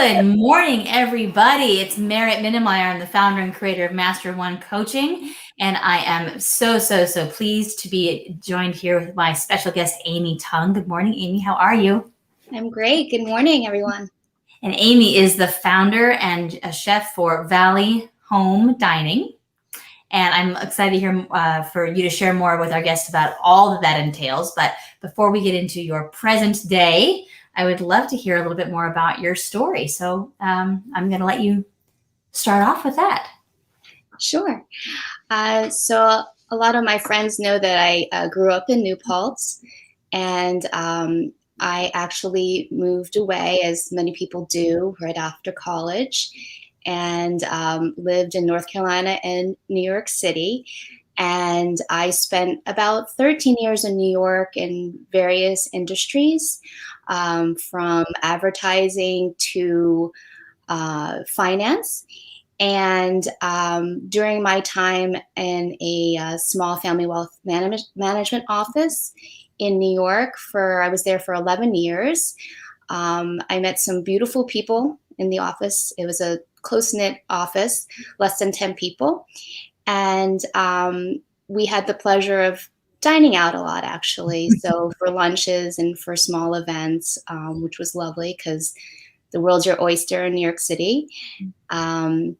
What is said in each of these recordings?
Good morning, everybody. It's Merritt Minnemeyer. I'm the founder and creator of Master of One Coaching, and I am so pleased to be joined here with my special guest, Amy Tung. Good morning, Amy. How are you? I'm great. Good morning, everyone. And Amy is the founder and a chef for Valley Home Dining. And I'm excited to hear for you to share more with our guests about all that entails. But before we get into your present day, I would love to hear a little bit more about your story. So I'm going to let you start off with that. Sure. So a lot of my friends know that I grew up in New Paltz, and I actually moved away, as many people do, right after college, and lived in North Carolina and New York City. And I spent about 13 years in New York in various industries, from advertising to finance. And during my time in a small family wealth management office in New York, I was there for 11 years. I met some beautiful people in the office. It was a close-knit office, less than 10 people. And we had the pleasure of dining out a lot, actually. So for lunches and for small events, which was lovely because the world's your oyster in New York City. I,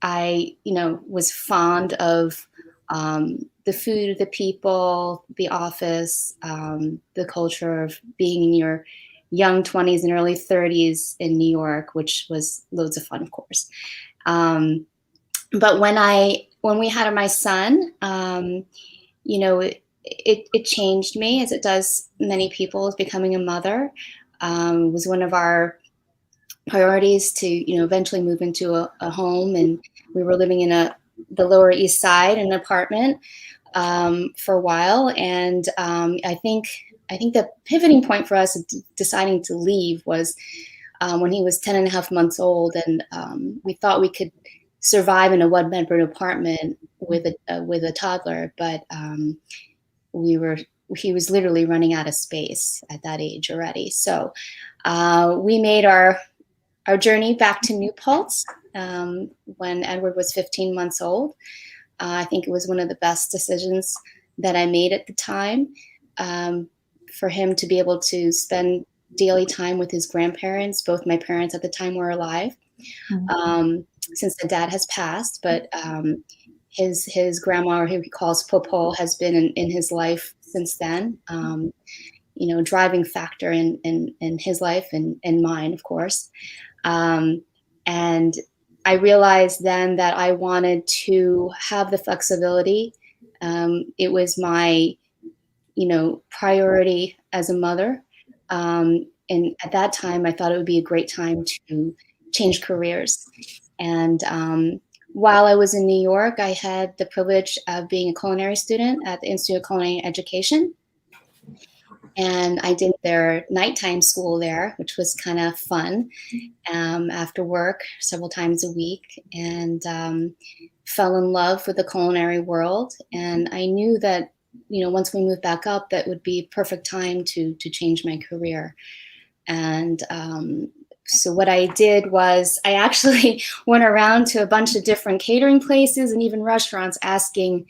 was fond of the food, the people, the office, the culture of being in your young 20s and early 30s in New York, which was loads of fun, of course. But when we had my son, it changed me, as it does many people, as becoming a mother. Was one of our priorities to, eventually move into a home, and we were living in the Lower East Side in an apartment for a while. And I think the pivoting point for us deciding to leave was when he was 10 and a half months old, and we thought we could survive in a one-bedroom apartment with a toddler, but he was literally running out of space at that age already. So we made our journey back to New Paltz when Edward was 15 months old. I think it was one of the best decisions that I made at the time, for him to be able to spend daily time with his grandparents. Both my parents at the time were alive, since the dad has passed, but his grandma, or who he calls Popo, has been in his life since then. Driving factor in his life and mine, of course. And I realized then that I wanted to have the flexibility. It was my, priority as a mother. And at that time, I thought it would be a great time to change careers. And while I was in New York, I had the privilege of being a culinary student at the Institute of Culinary Education. And I did their nighttime school there, which was kind of fun, after work several times a week, and fell in love with the culinary world. And I knew that, once we moved back up, that would be a perfect time to change my career. And so what I did was I actually went around to a bunch of different catering places and even restaurants asking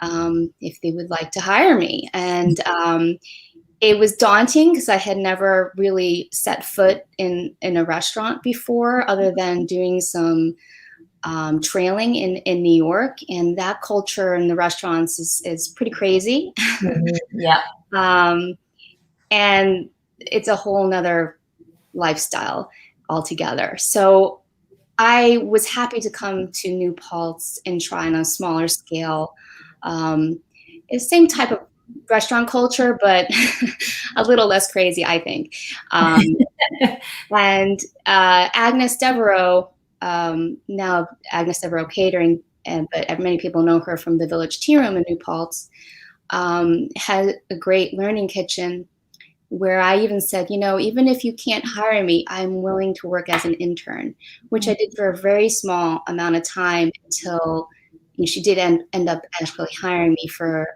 if they would like to hire me. And it was daunting because I had never really set foot in a restaurant before, other than doing some trailing in New York. And that culture in the restaurants is pretty crazy. Yeah. And it's a whole nother lifestyle altogether. So I was happy to come to New Paltz and try on a smaller scale. It's the same type of restaurant culture, but a little less crazy, I think. And Agnes Devereux, now Agnes Devereux Catering, but many people know her from the Village Tea Room in New Paltz, had a great learning kitchen where I even said, even if you can't hire me, I'm willing to work as an intern, which I did for a very small amount of time until she did end up actually hiring me for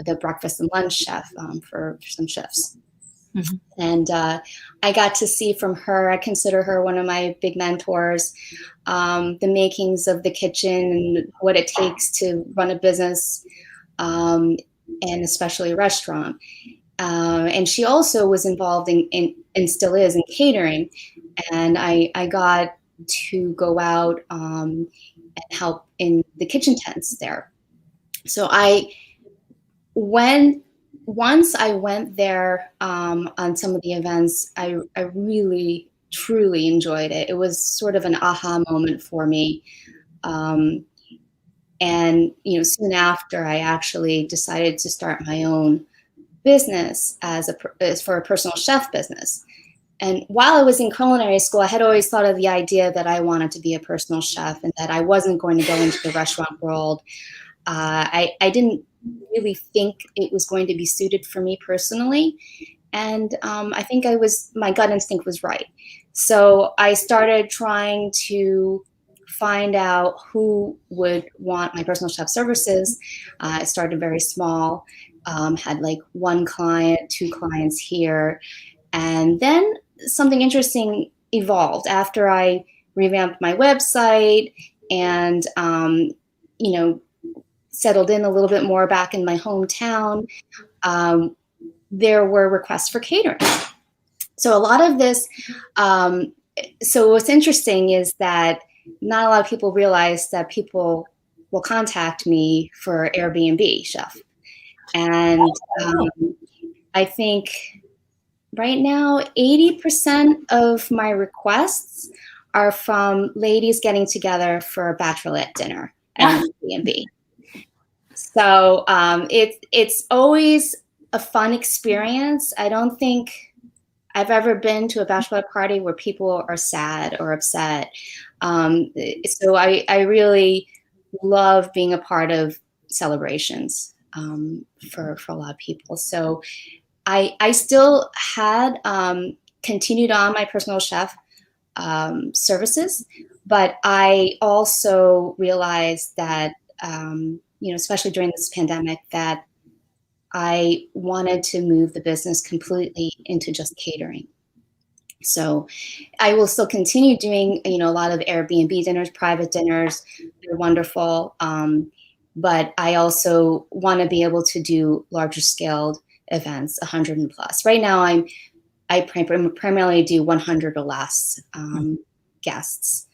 the breakfast and lunch chef, for some shifts. Mhm. And I got to see from her, I consider her one of my big mentors, the makings of the kitchen and what it takes to run a business, and especially a restaurant. And she also was involved in and still is in catering. And I got to go out and help in the kitchen tents there. So once I went there on some of the events, I really, truly enjoyed it. It was sort of an aha moment for me. And, soon after, I actually decided to start my own business as for a personal chef business. And while I was in culinary school, I had always thought of the idea that I wanted to be a personal chef and that I wasn't going to go into the restaurant world. I didn't really think it was going to be suited for me personally. And I think my gut instinct was right. So I started trying to find out who would want my personal chef services. I started very small, had like one client, two clients here. And then something interesting evolved after I revamped my website and, settled in a little bit more back in my hometown. There were requests for catering. So a lot of this, so what's interesting is that not a lot of people realize that people will contact me for Airbnb Chef. And I think right now, 80% of my requests are from ladies getting together for a bachelorette dinner at Airbnb. So it's always a fun experience. I don't think I've ever been to a bachelorette party where people are sad or upset. So I really love being a part of celebrations for a lot of people. So I still had continued on my personal chef services, but I also realized that, especially during this pandemic, that I wanted to move the business completely into just catering. So I will still continue doing, a lot of Airbnb dinners, private dinners. They're wonderful. But I also want to be able to do larger scaled events, 100 and plus. Right now, I primarily do 100 or less guests.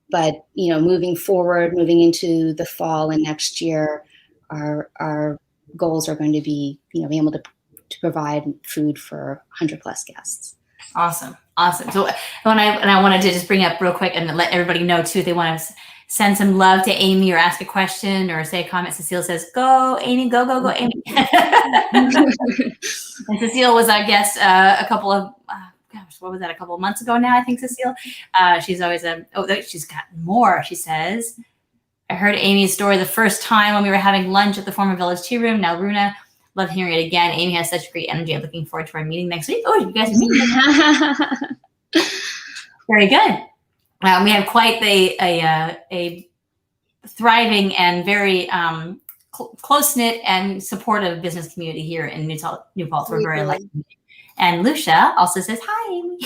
But moving forward, moving into the fall and next year, our goals are going to be, being able to provide food for 100 plus guests. Awesome. So I wanted to just bring up real quick and let everybody know too, if they want to send some love to Amy or ask a question or say a comment. Cecile says, "Go, Amy, go, Amy." And Cecile was our guest a couple of, what was that? A couple of months ago now, I think, Cecile. She's always she's gotten more. She says, "I heard Amy's story the first time when we were having lunch at the former Village Tea Room. Now, Runa, love hearing it again. Amy has such great energy. I'm looking forward to our meeting next week." Oh, you guys are meeting. Very good. We have quite a thriving and very close-knit and supportive business community here in New Paltz. We're very lucky. And Lucia also says, "Hi, Amy."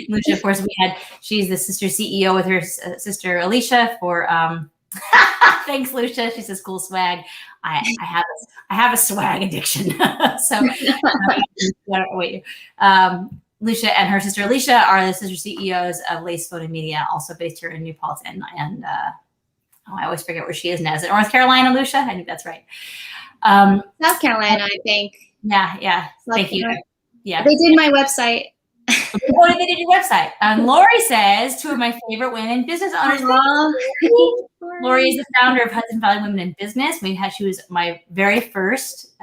Lucia, of course, she's the sister CEO with her sister Alicia for, thanks, Lucia. She says, "Cool swag." I have a swag addiction. So wait. Lucia and her sister Alicia are the sister CEOs of Lace Photo Media, also based here in New Paltz. And I always forget where she is now. Is it North Carolina, Lucia? I think that's right. South Carolina, I think. Yeah. Thank you. Yeah. They did my website. They did your website. Lori says, two of my favorite women business owners. Lori is the founder of Hudson Valley Women in Business. She was my very first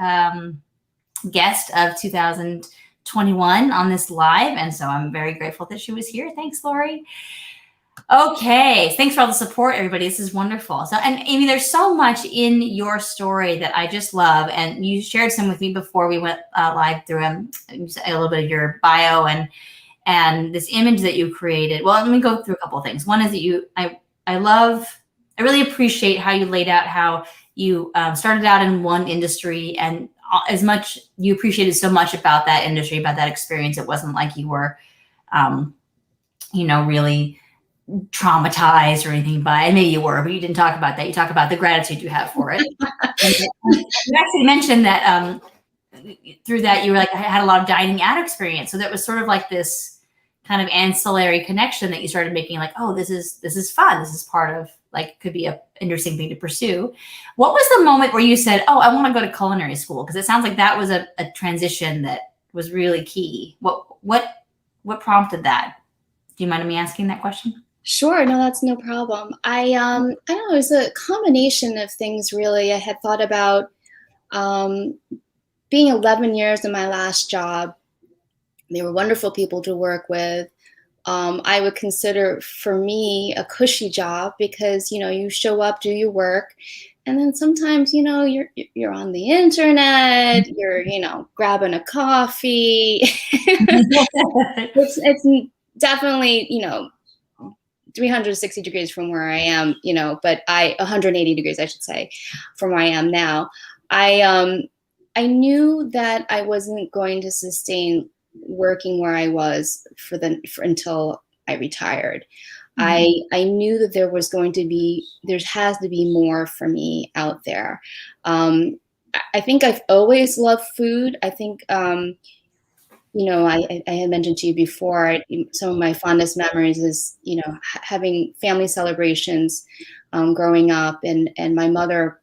guest of 2021 on this live. And so I'm very grateful that she was here. Thanks, Lori. Okay. Thanks for all the support, everybody. This is wonderful. So, and Amy, there's so much in your story that I just love. And you shared some with me before we went live through a little bit of your bio and this image that you created. Well, let me go through a couple of things. One is that I really appreciate how you laid out how you started out in one industry and as much, you appreciated so much about that industry, about that experience. It wasn't like you were, really traumatized or anything by it. Maybe you were, but you didn't talk about that. You talk about the gratitude you have for it. And you actually mentioned that through that you were like, I had a lot of dining out experience. So that was sort of like this kind of ancillary connection that you started making, like, oh, this is fun. This is part of, like, could be a interesting thing to pursue. What was the moment where you said, oh, I want to go to culinary school? Because it sounds like that was a transition that was really key. What prompted that? Do you mind me asking that question? Sure, no, that's no problem. I don't know, it was a combination of things, really. I had thought about being 11 years in my last job. They were wonderful people to work with. I would consider, for me, a cushy job because, you show up, do your work, and then sometimes, you're on the internet, you're, grabbing a coffee. It's definitely, 360 degrees from where I am, but 180 degrees, I should say, from where I am now. I knew that I wasn't going to sustain working where I was until I retired. Mm-hmm. I knew that there has to be more for me out there. I think I've always loved food. I think, I had mentioned to you before, some of my fondest memories is, having family celebrations growing up, and my mother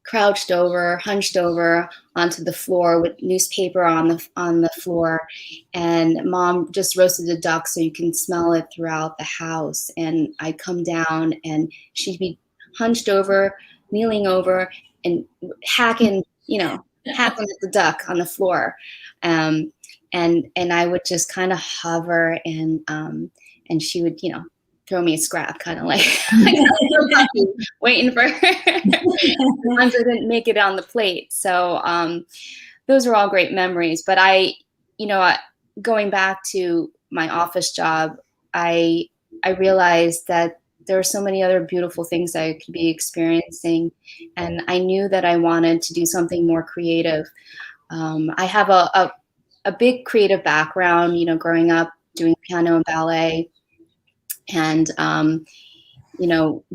hunched over onto the floor with newspaper on the floor, and mom just roasted a duck so you can smell it throughout the house. And I'd come down and she'd be hunched over, kneeling over, and hacking at the duck on the floor. And I would just kind of hover, and she would, throw me a scrap, kind of like waiting for her. Sometimes I didn't make it on the plate. So those were all great memories. But going back to my office job, I realized that there are so many other beautiful things I could be experiencing. And I knew that I wanted to do something more creative. I have a big creative background, growing up doing piano and ballet. And,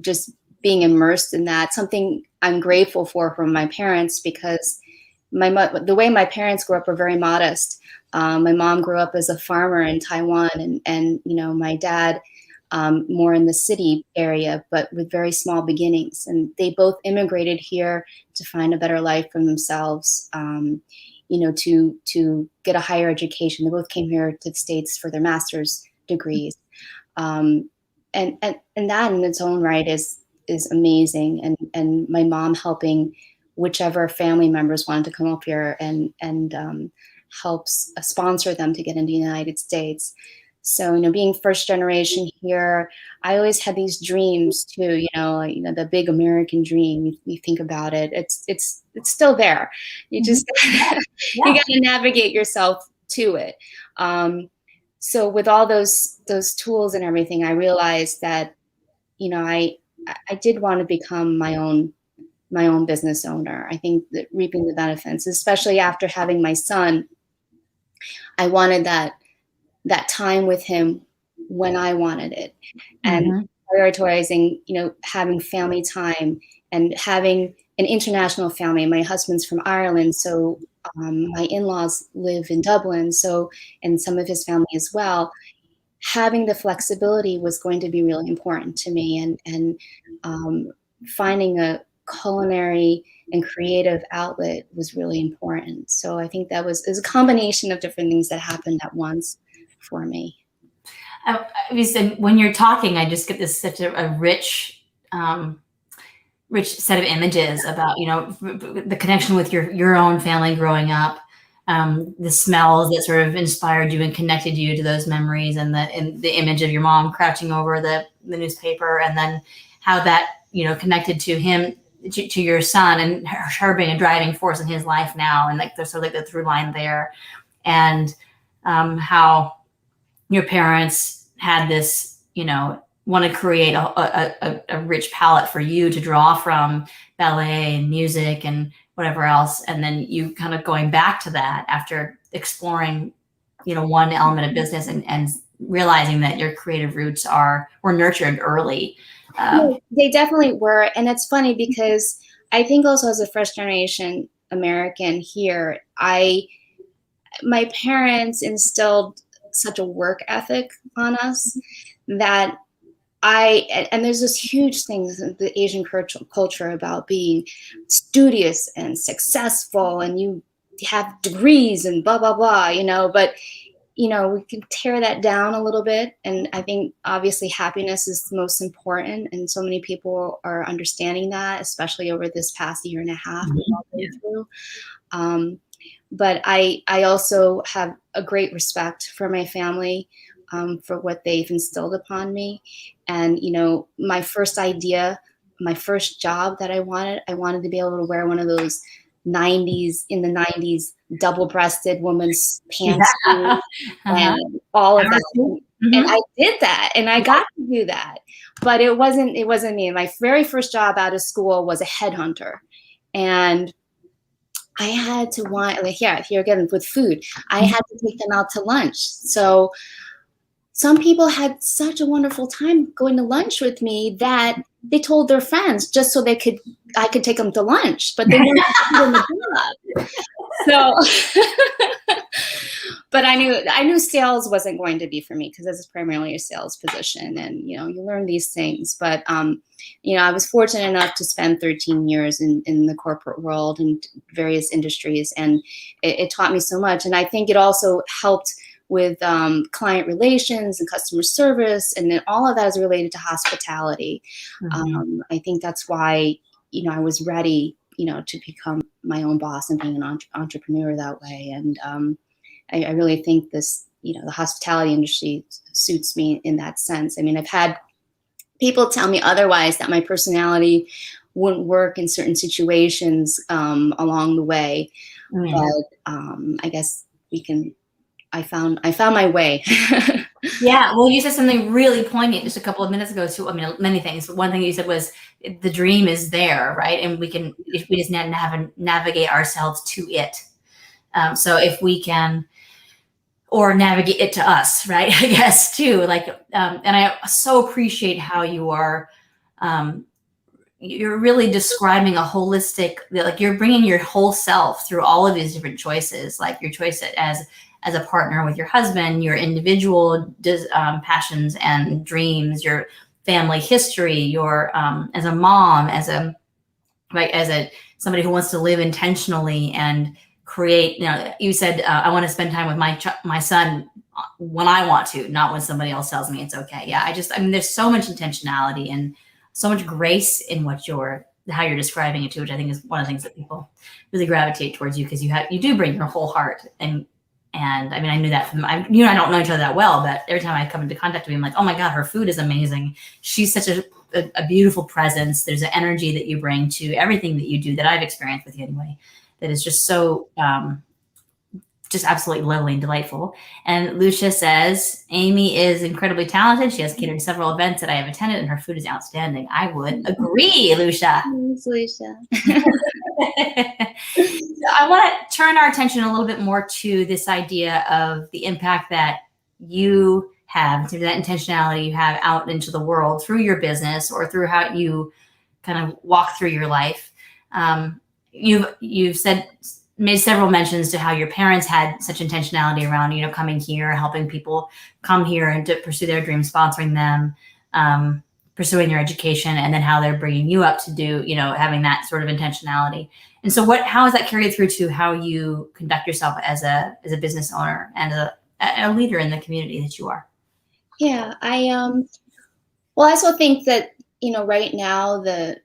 just being immersed in that, something I'm grateful for from my parents, because the way my parents grew up were very modest. My mom grew up as a farmer in Taiwan, and my dad more in the city area, but with very small beginnings. And they both immigrated here to find a better life for themselves, to get a higher education. They both came here to the States for their master's degrees. And that in its own right is amazing. And my mom helping whichever family members wanted to come up here and helps sponsor them to get into the United States. So, being first generation here, I always had these dreams too, the big American dream. You think about it, it's still there. You just, you got to navigate yourself to it. So with all those tools and everything, I realized that, I did want to become my own business owner. I think that reaping the benefits, especially after having my son, I wanted that time with him when I wanted it, and prioritizing, having family time and having an international family. My husband's from Ireland, so my in-laws live in Dublin, and some of his family as well. Having the flexibility was going to be really important to me, and finding a culinary and creative outlet was really important. So I think it was a combination of different things that happened at once for me. When you're talking, I just get such a rich set of images about, the connection with your own family growing up, the smells that sort of inspired you and connected you to those memories, and the image of your mom crouching over the newspaper, and then how that, connected to him, to your son, and her being a driving force in his life now. And like, there's sort of like the through line there, and how your parents had this, want to create a rich palette for you to draw from, ballet and music and whatever else. And then you kind of going back to that after exploring, one element of business and realizing that your creative roots were nurtured early. They definitely were. And it's funny because I think also as a first generation American here, my parents instilled such a work ethic on us that and there's this huge thing in the Asian culture about being studious and successful, and you have degrees and blah, blah, blah, but we can tear that down a little bit. And I think obviously happiness is the most important. And so many people are understanding that, especially over this past year and a half we've all been through. But I also have a great respect for my family, for what they've instilled upon me. And, my first idea, my first job that I wanted to be able to wear one of those in the 90s, double-breasted woman's pants and all of that. Mm-hmm. And I did that, and I got to do that. But it wasn't me. My very first job out of school was a headhunter. And I had to here again with food, I had to take them out to lunch. So some people had such a wonderful time going to lunch with me that they told their friends just so I could take them to lunch, but they weren't doing the job. So, but I knew sales wasn't going to be for me because this is primarily a sales position, and you learn these things. But I was fortunate enough to spend 13 years in the corporate world and various industries, and it taught me so much. And I think it also helped with client relations and customer service, and then all of that is related to hospitality. Mm-hmm. I think that's why I was ready to become my own boss and being an entrepreneur that way. And I really think this the hospitality industry suits me in that sense. I mean, I've had people tell me otherwise, that my personality wouldn't work in certain situations along the way. Mm-hmm. But I guess I found my way. Yeah. Well, you said something really poignant just a couple of minutes ago too. I mean, many things. But one thing you said was the dream is there, right? And we just navigate ourselves to it. So if we can, or navigate it to us, right? I guess too. Like, and I so appreciate how you are. You're really describing a holistic, like you're bringing your whole self through all of these different choices, like your choice as a partner with your husband, your individual passions and dreams, your family history, your as a mom, as somebody who wants to live intentionally and create. You said I want to spend time with my son when I want to, not when somebody else tells me it's okay. Yeah, there's so much intentionality and so much grace in how you're describing it too, which I think is one of the things that people really gravitate towards you, because you do bring your whole heart. And I mean, I knew that from I don't know each other that well, but every time I come into contact with you, I'm like, oh my God, her food is amazing. She's such a beautiful presence. There's an energy that you bring to everything that you do that I've experienced with you anyway, that is just so just absolutely lovely and delightful. And Lucia says, Amy is incredibly talented. She has catered several events that I have attended, and her food is outstanding. I would agree, Lucia. Thanks, Lucia. So I want to turn our attention a little bit more to this idea of the impact that you have, to that intentionality you have out into the world through your business or through how you kind of walk through your life. You've made several mentions to how your parents had such intentionality around, coming here, helping people come here and to pursue their dreams, sponsoring them, pursuing their education, and then how they're bringing you up to do, having that sort of intentionality. And so how is that carried through to how you conduct yourself as a business owner and a leader in the community that you are? Yeah, I also think that, right now the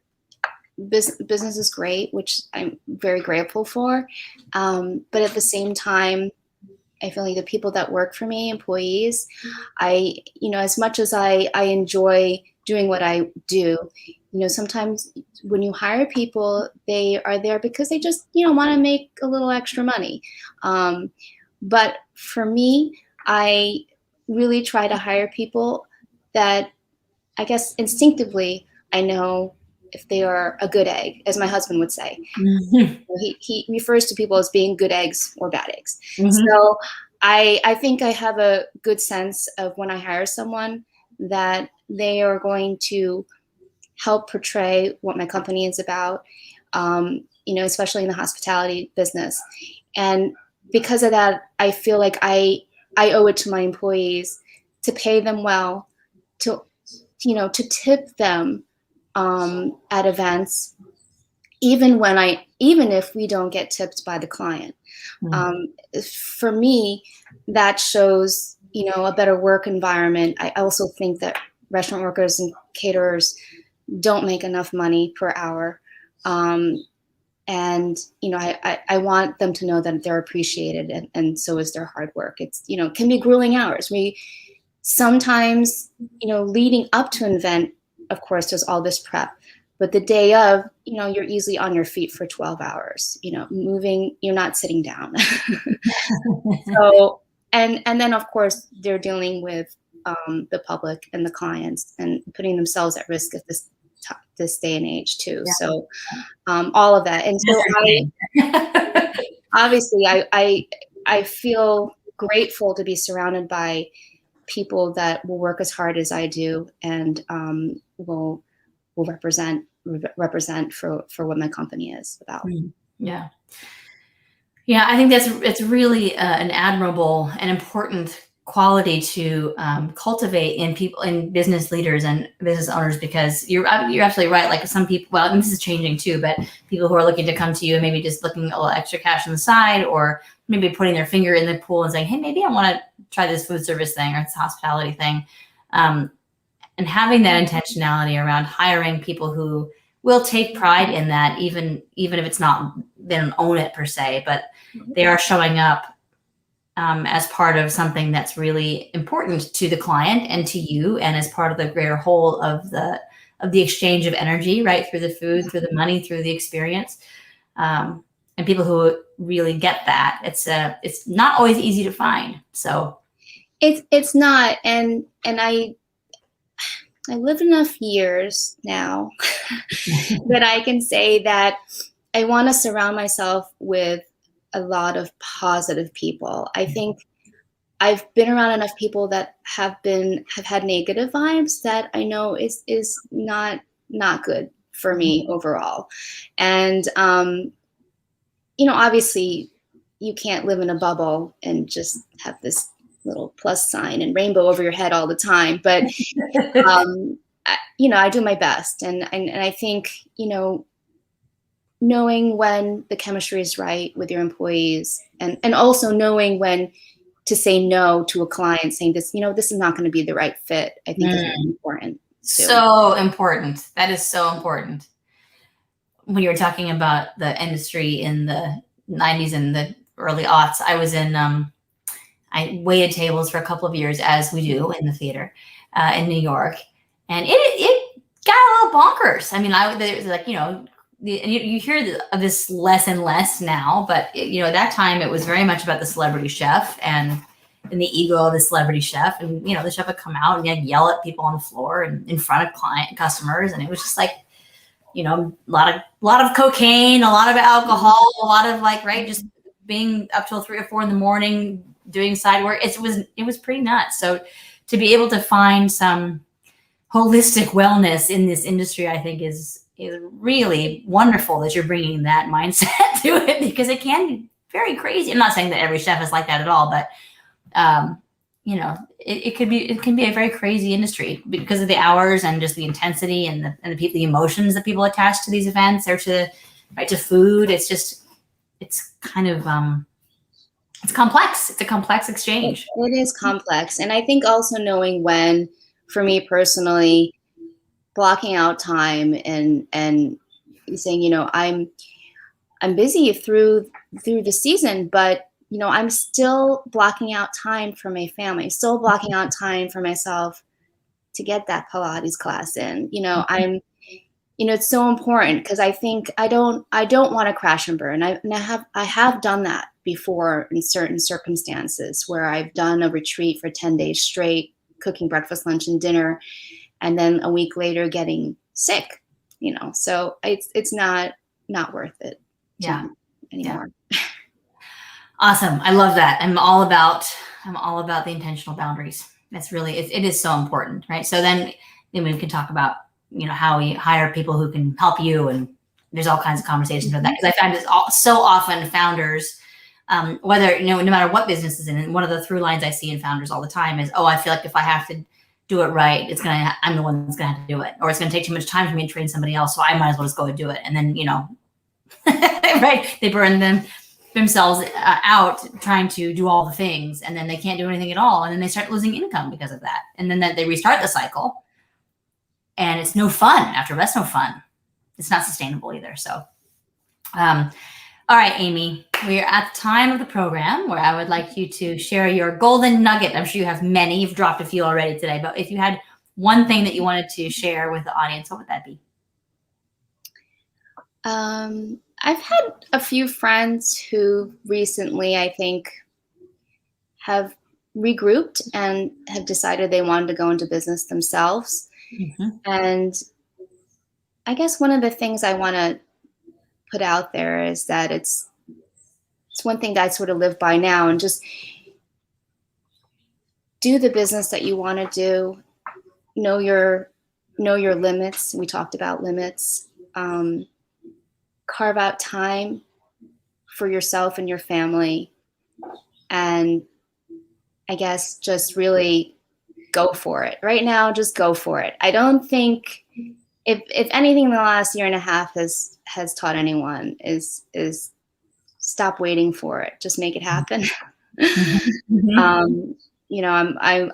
business is great, which I'm very grateful for. But at the same time, I feel like the people that work for me, employees, as much as I enjoy doing what I do, sometimes when you hire people, they are there because they just, want to make a little extra money. But for me, I really try to hire people that I guess instinctively, I know if they are a good egg, as my husband would say. Mm-hmm. He refers to people as being good eggs or bad eggs. Mm-hmm. So I think I have a good sense of when I hire someone that they are going to help portray what my company is about, especially in the hospitality business. And because of that, I feel like I owe it to my employees to pay them well, to to tip them at events, even if we don't get tipped by the client. For me, that shows a better work environment. I also think that restaurant workers and caterers don't make enough money per hour. And I want them to know that they're appreciated, and so is their hard work. It's can be grueling hours. We sometimes leading up to an event, of course, there's all this prep, but the day of, you're easily on your feet for 12 hours. Moving, you're not sitting down. So and then of course they're dealing with the public and the clients and putting themselves at risk at this day and age too. Yeah. So all of that. And so obviously I feel grateful to be surrounded by people that will work as hard as I do and will represent for what my company is about. Yeah. Yeah, I think it's really an admirable and important quality to cultivate in people, in business leaders and business owners, because you're absolutely right. Like some people, well, and this is changing too, but people who are looking to come to you and maybe just looking a little extra cash on the side, or maybe putting their finger in the pool and saying, hey, maybe I want to try this food service thing or this hospitality thing. And having that intentionality around hiring people who will take pride in that, even if it's not, they don't own it per se, but they are showing up as part of something that's really important to the client and to you, and as part of the greater whole of the exchange of energy, right, through the food, through the money, through the experience, and people who really get that. It's not always easy to find. So it's not, and I lived enough years now that I can say that I want to surround myself with a lot of positive people. I think I've been around enough people that have had negative vibes that I know is not good for me overall. And obviously you can't live in a bubble and just have this little plus sign and rainbow over your head all the time. But I do my best, and I think knowing when the chemistry is right with your employees, and also knowing when to say no to a client, saying this is not going to be the right fit, I think is really important too. So important. That is so important. When you were talking about the industry in the 90s and the early aughts, I was in I waited tables for a couple of years, as we do in the theater in New York, and it got a little bonkers. I mean, there's like, and you hear of this less and less now, but at that time it was very much about the celebrity chef and the ego of the celebrity chef, and the chef would come out and yell at people on the floor and in front of customers, and it was just like, a lot of cocaine, a lot of alcohol, a lot of just being up till 3 or 4 in the morning doing side work. It was pretty nuts. So to be able to find some holistic wellness in this industry, I think is really wonderful that you're bringing that mindset to it, because it can be very crazy. I'm not saying that every chef is like that at all, but it can be a very crazy industry because of the hours and just the intensity and the emotions that people attach to these events or to food. It's kind of it's complex. It's a complex exchange. It is complex, and I think also knowing when, for me personally, blocking out time and saying, I'm busy through the season, but I'm still blocking out time for my family, still blocking out time for myself to get that Pilates class in. It's so important, because I think I don't want to crash and burn. I have done that before in certain circumstances where I've done a retreat for 10 days straight, cooking breakfast, lunch, and dinner. and then a week later getting sick, so it's not worth it anymore. Yeah. Awesome. I love that. I'm all about the intentional boundaries. That's really, it is so important, right? So then we can talk about, how we hire people who can help you, and there's all kinds of conversations about that. Because I find this so often founders, whether, no matter what business is in, and one of the through lines I see in founders all the time is, I feel like if I have to do it right, I'm the one that's going to have to do it, or it's going to take too much time for me to train somebody else. So I might as well just go and do it. And then, right. They burn themselves out trying to do all the things, and then they can't do anything at all. And then they start losing income because of that. And then they restart the cycle, and it's no fun after. That's no fun. It's not sustainable either. So, all right, Amy, we are at the time of the program where I would like you to share your golden nugget. I'm sure you have many. You've dropped a few already today, but if you had one thing that you wanted to share with the audience, what would that be? I've had a few friends who recently, I think, have regrouped and have decided they wanted to go into business themselves. Mm-hmm. And I guess one of the things I want to put out there is that it's one thing that I sort of live by now, and just do the business that you want to do. Know your limits. We talked about limits. Carve out time for yourself and your family, and I guess just really go for it. Right now, just go for it. I don't think, if anything, the last year and a half has taught anyone is stop waiting for it. Just make it happen. Mm-hmm.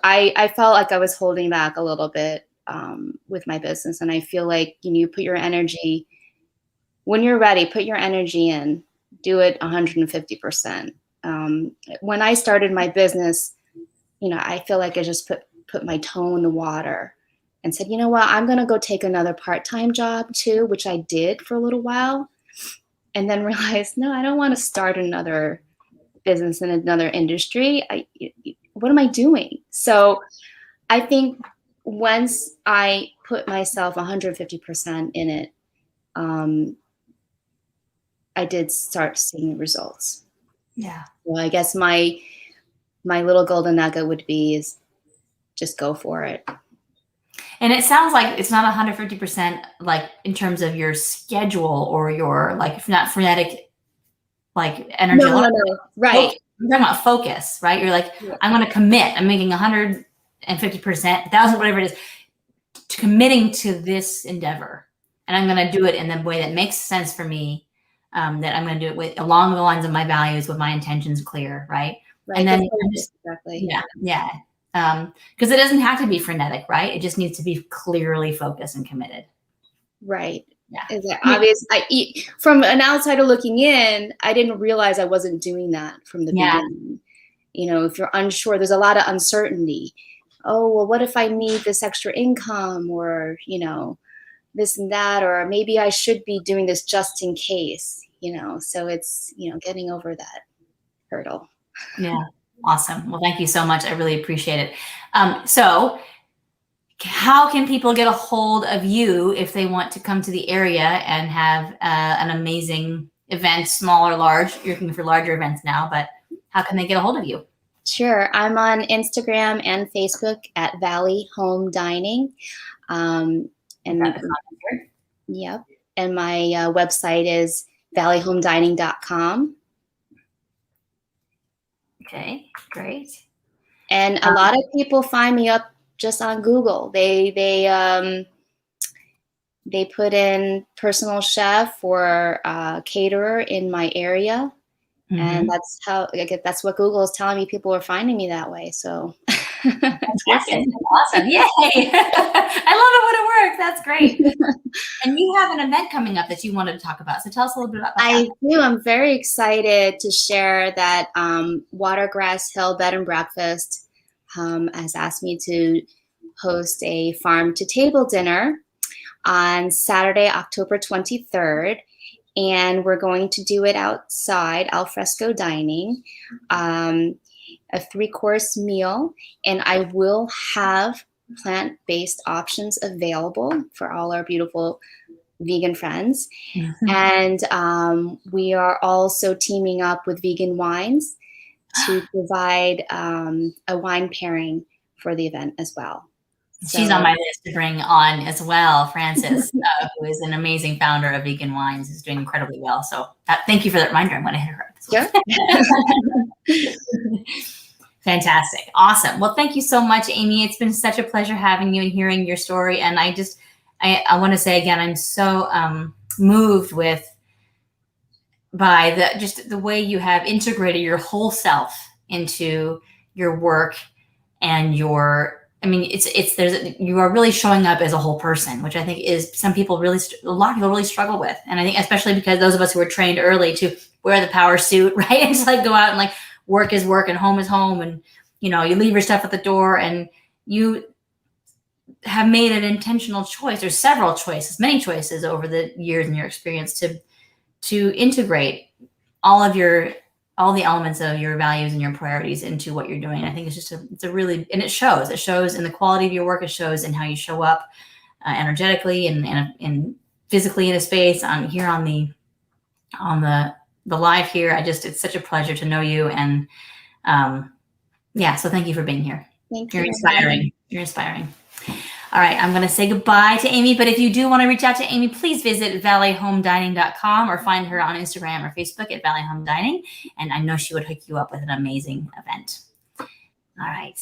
I felt like I was holding back a little bit with my business, and I feel like you put your energy. When you're ready, put your energy in, do it 150%. When I started my business, I feel like I just put my toe in the water and said, what, I'm going to go take another part-time job too, which I did for a little while, and then realized, no, I don't want to start another business in another industry. What am I doing? So I think once I put myself 150% in it, I did start seeing results. Yeah. Well, I guess my little golden nugget would be is just go for it. And it sounds like it's not 150% like in terms of your schedule or your like not frenetic like energy. No. Right. You're talking about focus, right? You're like, yeah. I'm going to commit. I'm making 150%, 1,000, whatever it is, to committing to this endeavor, and I'm going to do it in the way that makes sense for me. That I'm going to do it along the lines of my values, with my intentions clear, right? And then exactly, yeah. Because it doesn't have to be frenetic, right? It just needs to be clearly focused and committed. Right. Yeah. Is it obvious? From an outsider looking in, I didn't realize I wasn't doing that from the beginning. If you're unsure, there's a lot of uncertainty. Oh, well, what if I need this extra income, or this and that, or maybe I should be doing this just in case, so it's, getting over that hurdle. Yeah. Awesome. Well, thank you so much. I really appreciate it. So how can people get a hold of you if they want to come to the area and have an amazing event, small or large? You're looking for larger events now, but how can they get a hold of you? Sure. I'm on Instagram and Facebook at Valley Home Dining. Yep. And my website is valleyhomedining.com. Okay, great. And a lot of people find me up just on Google. They put in personal chef or caterer in my area. Mm-hmm. And that's what Google is telling me. People are finding me that way. So fantastic. Awesome. Yay. I love it when it works. That's great. And you have an event coming up that you wanted to talk about. So tell us a little bit about that. I do. I'm very excited to share that Watergrass Hill Bed and Breakfast has asked me to host a farm to table dinner on Saturday, October 23rd. And we're going to do it outside, al fresco dining, a 3-course meal. And I will have plant-based options available for all our beautiful vegan friends. Mhm. And we are also teaming up with vegan wines to provide a wine pairing for the event as well. She's on my list to bring on as well. Frances, who is an amazing founder of Vegan Wines, is doing incredibly well. So thank you for that reminder. I'm going to hit her up. Sure. Fantastic. Awesome. Well, thank you so much, Amy. It's been such a pleasure having you and hearing your story. And I want to say again, I'm so moved by the way you have integrated your whole self into your work and you are really showing up as a whole person, which I think is a lot of people really struggle with. And I think especially because those of us who were trained early to wear the power suit, right? And just like go out and like work is work and home is home. And, you leave your stuff at the door, and you have made an intentional choice, or several choices, many choices over the years in your experience to integrate all the elements of your values and your priorities into what you're doing. I think and it shows in the quality of your work. It shows in how you show up energetically and physically in a space on the live here. It's such a pleasure to know you. And so thank you for being here. Thank you. You're inspiring. You're inspiring. All right, I'm going to say goodbye to Amy, but if you do want to reach out to Amy, please visit valleyhomedining.com or find her on Instagram or Facebook at Valley Home Dining, and I know she would hook you up with an amazing event. All right,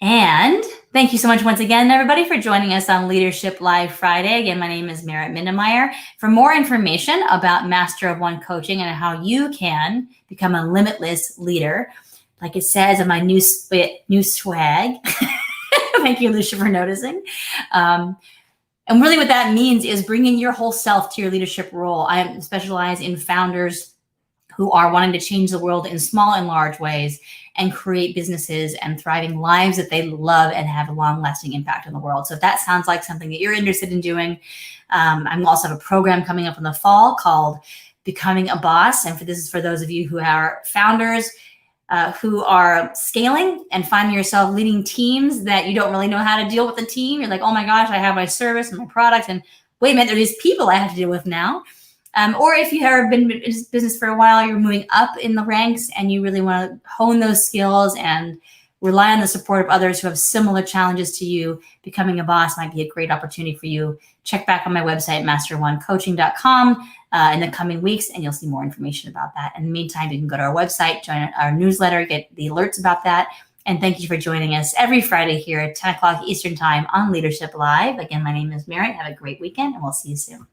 and thank you so much once again, everybody, for joining us on Leadership Live Friday. Again, my name is Merritt Mindemeyer. For more information about Master of One Coaching and how you can become a limitless leader, like it says in my new swag, thank you, Lucia, for noticing. And really what that means is bringing your whole self to your leadership role. I specialize in founders who are wanting to change the world in small and large ways and create businesses and thriving lives that they love and have a long-lasting impact on the world. So if that sounds like something that you're interested in doing, I also have a program coming up in the fall called Becoming a Boss. And this is for those of you who are founders, who are scaling and finding yourself leading teams that you don't really know how to deal with the team. You're like, oh my gosh, I have my service and my product, and wait a minute, there are these people I have to deal with now. Or if you have been in business for a while, you're moving up in the ranks and you really want to hone those skills and rely on the support of others who have similar challenges to you. Becoming a Boss might be a great opportunity for you. Check back on my website, masteronecoaching.com, in the coming weeks, and you'll see more information about that. In the meantime, you can go to our website, join our newsletter, get the alerts about that. And thank you for joining us every Friday here at 10 o'clock Eastern Time on Leadership Live. Again, my name is Merritt. Have a great weekend, and we'll see you soon.